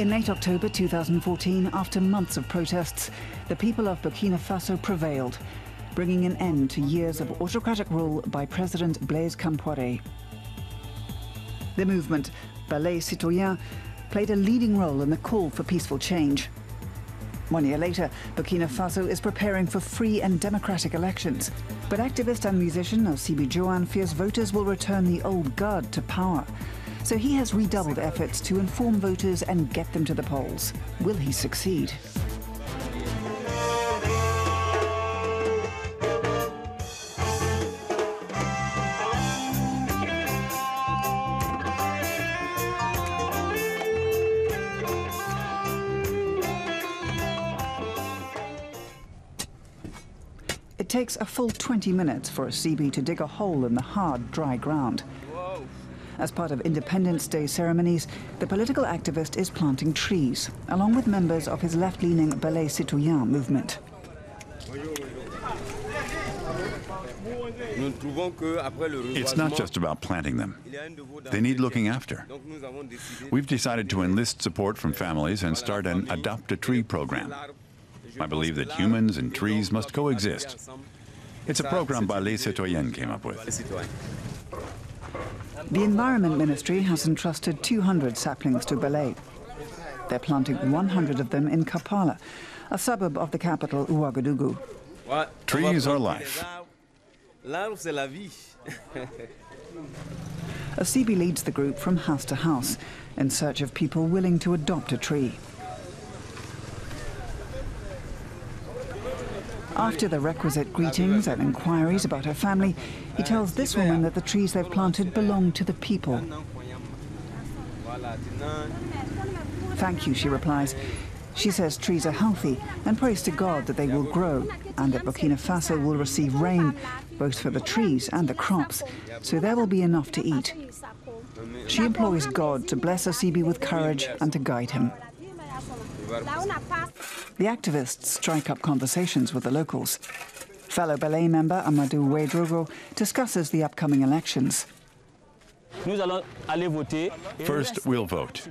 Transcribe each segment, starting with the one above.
In late October 2014, after months of protests, the people of Burkina Faso prevailed, bringing an end to years of autocratic rule by President Blaise Compaoré. The movement, Balai Citoyen, played a leading role in the call for peaceful change. 1 year later, Burkina Faso is preparing for free and democratic elections. But activist and musician Oscibi Jhoann fears voters will return the old guard to power. So he has redoubled efforts to inform voters and get them to the polls. Will he succeed? It takes a full 20 minutes for Oscibi to dig a hole in the hard, dry ground. As part of Independence Day ceremonies, the political activist is planting trees, along with members of his left-leaning Balai Citoyen movement. It's not just about planting them. They need looking after. We've decided to enlist support from families and start an Adopt a Tree program. I believe that humans and trees must coexist. It's a program Balai Citoyen came up with. The Environment Ministry has entrusted 200 saplings to Balai. They're planting 100 of them in Kampala, a suburb of the capital, Ouagadougou. Trees are life. Oscibi leads the group from house to house in search of people willing to adopt a tree. After the requisite greetings and inquiries about her family, he tells this woman that the trees they've planted belong to the people. Thank you, she replies. She says trees are healthy and prays to God that they will grow and that Burkina Faso will receive rain, both for the trees and the crops, so there will be enough to eat. She implores God to bless Oscibi with courage and to guide him. The activists strike up conversations with the locals. Fellow Balai member Amadou Ouedraogo discusses the upcoming elections. First, we'll vote.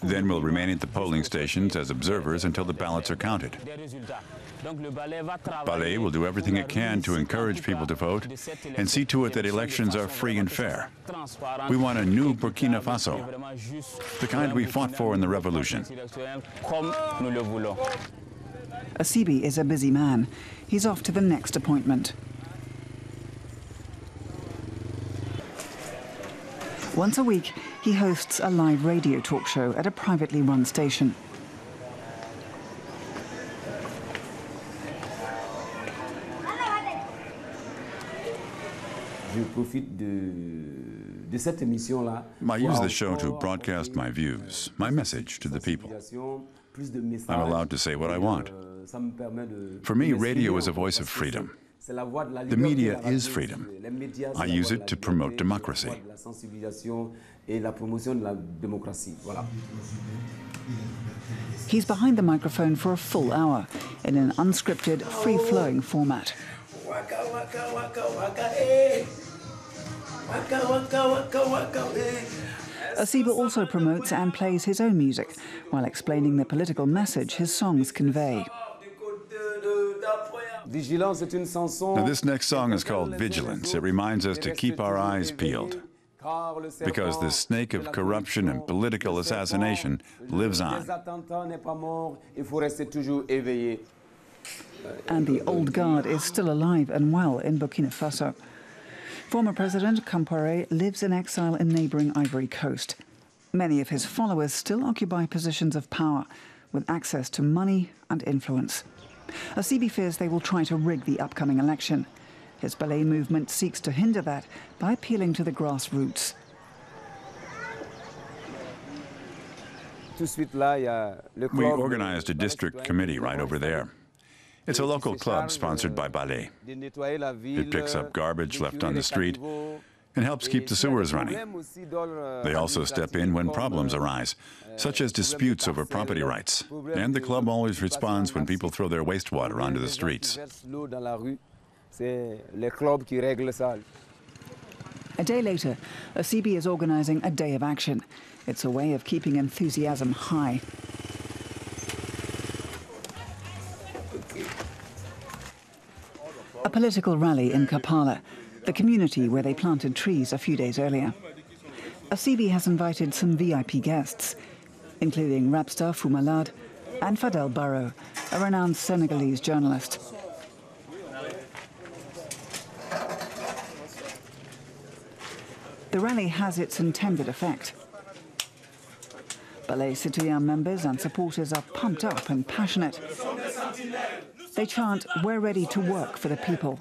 Then we'll remain at the polling stations as observers until the ballots are counted. Balai will do everything it can to encourage people to vote and see to it that elections are free and fair. We want a new Burkina Faso, the kind we fought for in the revolution. Oscibi is a busy man. He's off to the next appointment. Once a week, he hosts a live radio talk show at a privately run station. I use the show to broadcast my views, my message to the people. I'm allowed to say what I want. For me, radio is a voice of freedom. The media is freedom. I use it to promote democracy. He's behind the microphone for a full hour in an unscripted, free-flowing format. Oscibi also promotes and plays his own music while explaining the political message his songs convey. Now, this next song is called Vigilance. It reminds us to keep our eyes peeled, because the snake of corruption and political assassination lives on. And the old guard is still alive and well in Burkina Faso. Former President Compaoré lives in exile in neighboring Ivory Coast. Many of his followers still occupy positions of power, with access to money and influence. Oscibi fears they will try to rig the upcoming election. His Balai movement seeks to hinder that by appealing to the grassroots. We organized a district committee right over there. It's a local club sponsored by Balai. It picks up garbage left on the street and helps keep the sewers running. They also step in when problems arise, such as disputes over property rights. And the club always responds when people throw their wastewater onto the streets. A day later, Oscibi is organizing a day of action. It's a way of keeping enthusiasm high. A political rally in Kampala, the community where they planted trees a few days earlier. Oscibi has invited some VIP guests, including rap star Fou Malade and Fadel Barro, a renowned Senegalese journalist. The rally has its intended effect. Balai Citoyen members and supporters are pumped up and passionate. They chant, "We're ready to work for the people."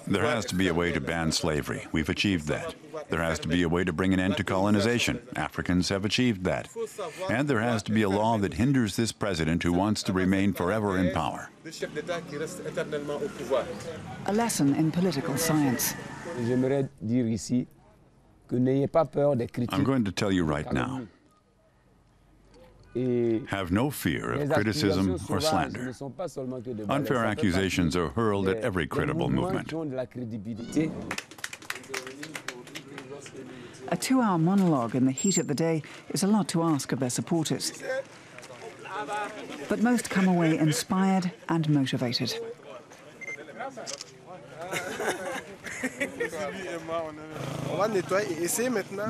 There has to be a way to ban slavery. We've achieved that. There has to be a way to bring an end to colonization. Africans have achieved that. And there has to be a law that hinders this president who wants to remain forever in power. A lesson in political science. I'm going to tell you right now. Have no fear of criticism or slander. Unfair accusations are hurled at every credible movement. A 2-hour monologue in the heat of the day is a lot to ask of their supporters. But most come away inspired and motivated.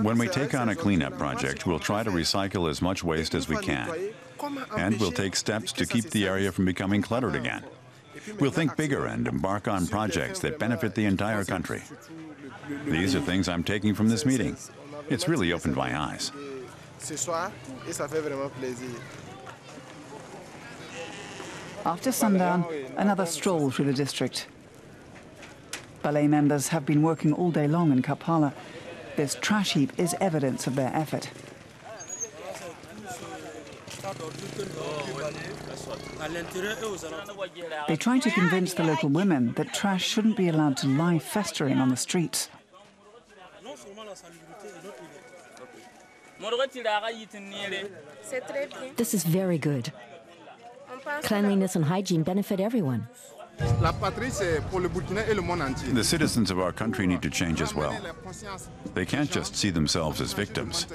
When we take on a cleanup project, we'll try to recycle as much waste as we can. And we'll take steps to keep the area from becoming cluttered again. We'll think bigger and embark on projects that benefit the entire country. These are things I'm taking from this meeting. It's really opened my eyes. After sundown, another stroll through the district. Balai members have been working all day long in Kampala. This trash heap is evidence of their effort. They try to convince the local women that trash shouldn't be allowed to lie festering on the streets. This is very good. Cleanliness and hygiene benefit everyone. The citizens of our country need to change as well. They can't just see themselves as victims.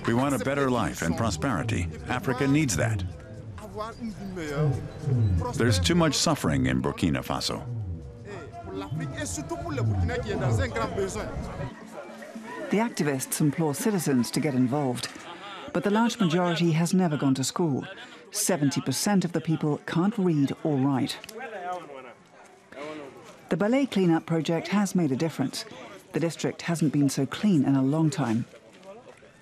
We want a better life and prosperity. Africa needs that. There's too much suffering in Burkina Faso. The activists implore citizens to get involved, but the large majority has never gone to school. 70% of the people can't read or write. The Balai cleanup project has made a difference. The district hasn't been so clean in a long time.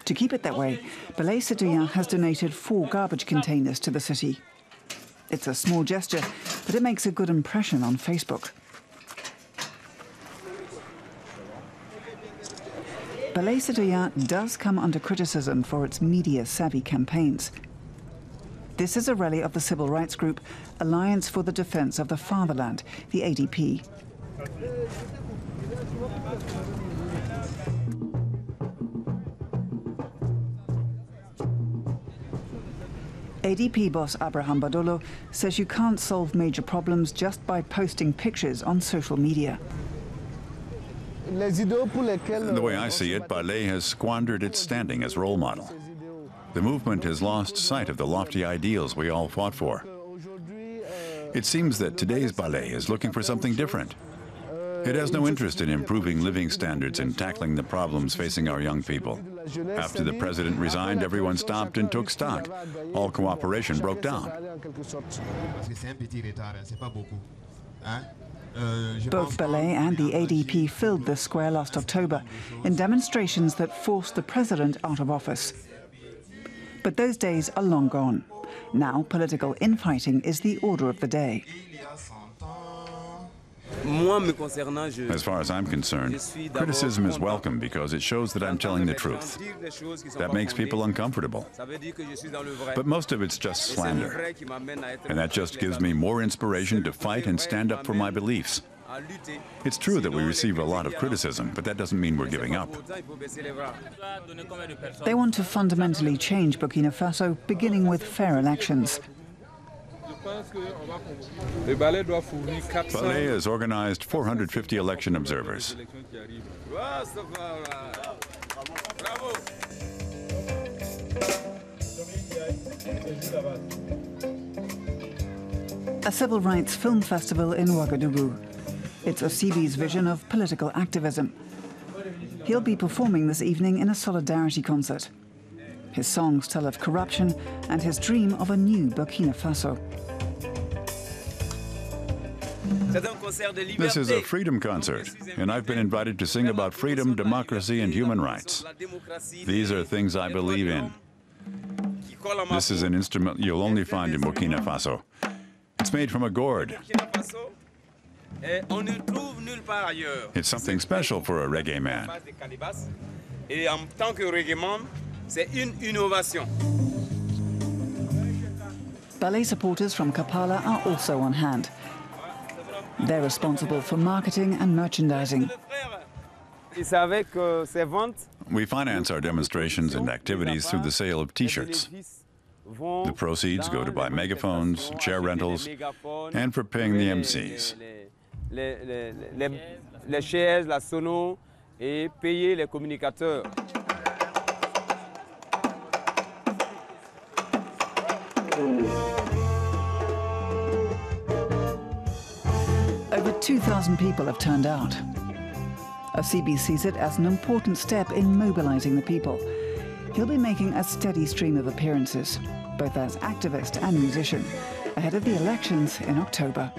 To keep it that way, Balai Citoyen has donated 4 garbage containers to the city. It's a small gesture, but it makes a good impression on Facebook. Balai Citoyen does come under criticism for its media-savvy campaigns. This is a rally of the civil rights group Alliance for the Defense of the Fatherland, the ADP. ADP boss Abraham Badolo says you can't solve major problems just by posting pictures on social media. The way I see it, Balai has squandered its standing as role model. The movement has lost sight of the lofty ideals we all fought for. It seems that today's Balai is looking for something different. It has no interest in improving living standards and tackling the problems facing our young people. After the president resigned, everyone stopped and took stock. All cooperation broke down. Both Balai and the ADP filled the square last October in demonstrations that forced the president out of office. But those days are long gone. Now political infighting is the order of the day. As far as I'm concerned, criticism is welcome because it shows that I'm telling the truth. That makes people uncomfortable. But most of it's just slander. And that just gives me more inspiration to fight and stand up for my beliefs. It's true that we receive a lot of criticism, but that doesn't mean we're giving up. They want to fundamentally change Burkina Faso, beginning with fair elections. Balai has organized 450 election observers. A civil rights film festival in Ouagadougou. It's Oscibi's vision of political activism. He'll be performing this evening in a solidarity concert. His songs tell of corruption and his dream of a new Burkina Faso. This is a freedom concert, and I've been invited to sing about freedom, democracy, and human rights. These are things I believe in. This is an instrument you'll only find in Burkina Faso. It's made from a gourd. It's something special for a reggae man. Ballet supporters from Kampala are also on hand. They're responsible for marketing and merchandising. We finance our demonstrations and activities through the sale of T-shirts. The proceeds go to buy megaphones, chair rentals, and for paying the MCs. Les chaises, la sono, et payer les communicateurs. Over 2,000 people have turned out. Oscibi sees it as an important step in mobilizing the people. He'll be making a steady stream of appearances, both as activist and musician, ahead of the elections in October.